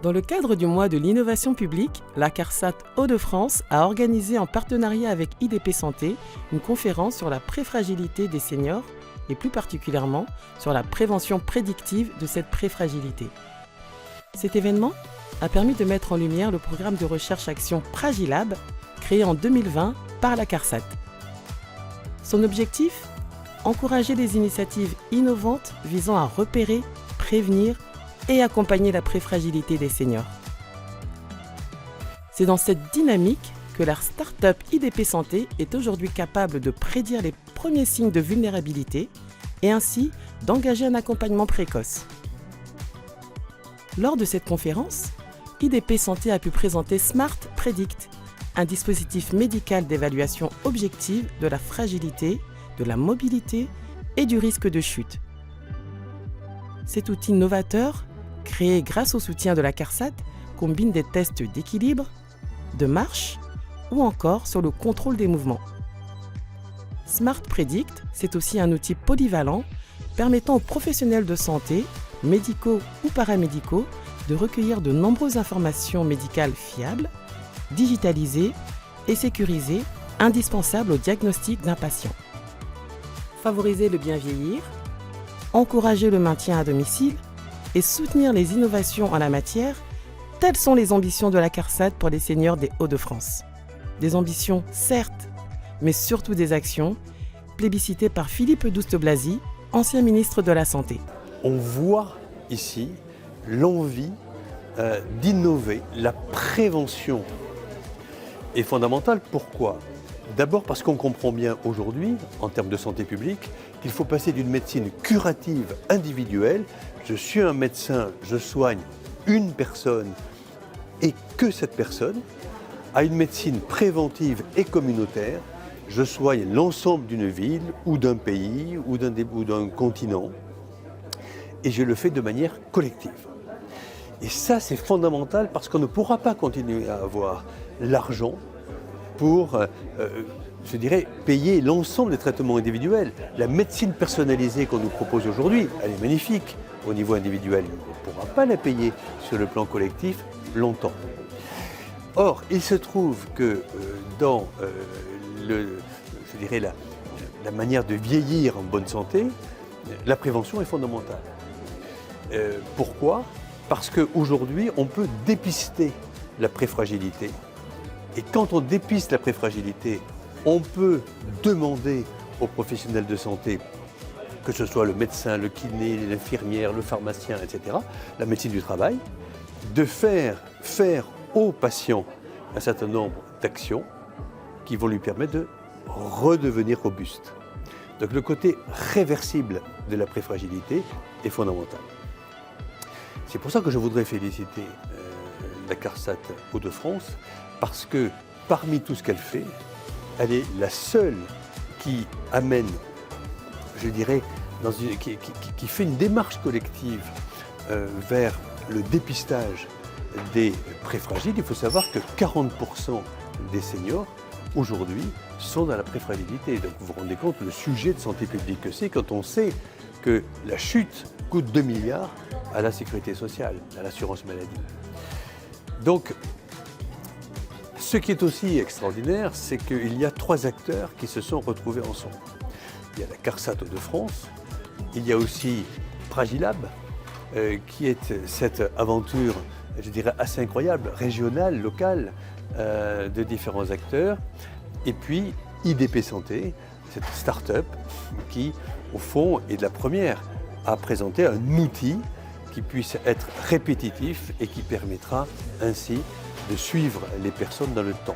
Dans le cadre du mois de l'innovation publique, la CARSAT Hauts-de-France a organisé en partenariat avec IDP Santé une conférence sur la préfragilité des seniors et plus particulièrement sur la prévention prédictive de cette préfragilité. Cet événement a permis de mettre en lumière le programme de recherche-action Pragilab créé en 2020 par la CARSAT. Son objectif ? Encourager des initiatives innovantes visant à repérer, prévenir et accompagner la préfragilité des seniors. C'est dans cette dynamique que la start-up IDP Santé est aujourd'hui capable de prédire les premiers signes de vulnérabilité et ainsi d'engager un accompagnement précoce. Lors de cette conférence, IDP Santé a pu présenter Smart Predict, un dispositif médical d'évaluation objective de la fragilité, de la mobilité et du risque de chute. Cet outil novateur, créé grâce au soutien de la CARSAT, combine des tests d'équilibre, de marche ou encore sur le contrôle des mouvements. Smart Predict, c'est aussi un outil polyvalent permettant aux professionnels de santé, médicaux ou paramédicaux, de recueillir de nombreuses informations médicales fiables, digitalisées et sécurisées, indispensables au diagnostic d'un patient. Favoriser le bien vieillir, encourager le maintien à domicile et soutenir les innovations en la matière, telles sont les ambitions de la CARSAT pour les seniors des Hauts-de-France. Des ambitions, certes, mais surtout des actions, plébiscitées par Philippe Douste-Blazy, ancien ministre de la Santé. On voit ici l'envie d'innover. La prévention est fondamentale. Pourquoi ? D'abord parce qu'on comprend bien aujourd'hui, en termes de santé publique, qu'il faut passer d'une médecine curative individuelle. Je suis un médecin, je soigne une personne et que cette personne, à une médecine préventive et communautaire. Je soigne l'ensemble d'une ville ou d'un pays ou d'un continent et je le fais de manière collective. Et ça, c'est fondamental parce qu'on ne pourra pas continuer à avoir l'argent pour, je dirais, payer l'ensemble des traitements individuels. La médecine personnalisée qu'on nous propose aujourd'hui, elle est magnifique au niveau individuel. On ne pourra pas la payer sur le plan collectif longtemps. Or, il se trouve que dans la manière de vieillir en bonne santé, la prévention est fondamentale. Pourquoi ? Parce qu'aujourd'hui, on peut dépister la préfragilité. Et quand on dépiste la préfragilité, on peut demander aux professionnels de santé, que ce soit le médecin, le kiné, l'infirmière, le pharmacien, etc., la médecine du travail, de faire aux patients un certain nombre d'actions qui vont lui permettre de redevenir robuste. Donc le côté réversible de la préfragilité est fondamental. C'est pour ça que je voudrais féliciter la CARSAT Hauts-de-France, parce que parmi tout ce qu'elle fait, elle est la seule qui amène, je dirais, qui fait une démarche collective vers le dépistage des préfragiles. Il faut savoir que 40% des seniors, aujourd'hui, sont dans la préfragilité. Donc vous vous rendez compte le sujet de santé publique que c'est quand on sait que la chute coûte 2 milliards à la sécurité sociale, à l'assurance maladie. Donc, ce qui est aussi extraordinaire, c'est qu'il y a 3 acteurs qui se sont retrouvés ensemble. Il y a la CARSAT Hauts-de-France, il y a aussi Pragilab, qui est cette aventure, je dirais, assez incroyable, régionale, locale, de différents acteurs, et puis IDP Santé, cette start-up qui, au fond, est la première à présenter un outil qui puisse être répétitif et qui permettra ainsi de suivre les personnes dans le temps.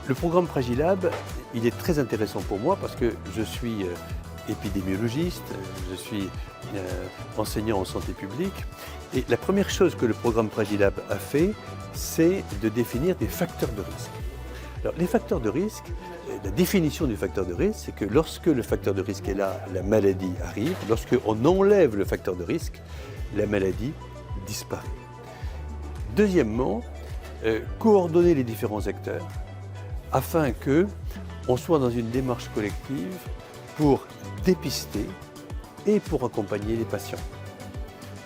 Le programme Pragilab, il est très intéressant pour moi parce que je suis épidémiologiste, je suis enseignant en santé publique et la première chose que le programme Pragilab a fait, c'est de définir des facteurs de risque. Alors, les facteurs de risque, la définition du facteur de risque, c'est que lorsque le facteur de risque est là, la maladie arrive. Lorsqu'on enlève le facteur de risque, la maladie disparaît. Deuxièmement, coordonner les différents acteurs afin qu'on soit dans une démarche collective pour dépister et pour accompagner les patients.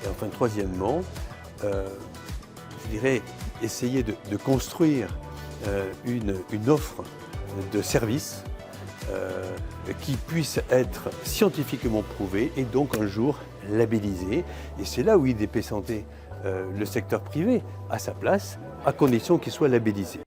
Et enfin, troisièmement, je dirais essayer de construire une offre de services qui puisse être scientifiquement prouvée et donc un jour labellisée. Et c'est là où IDP Santé, le secteur privé, a sa place, à condition qu'il soit labellisé.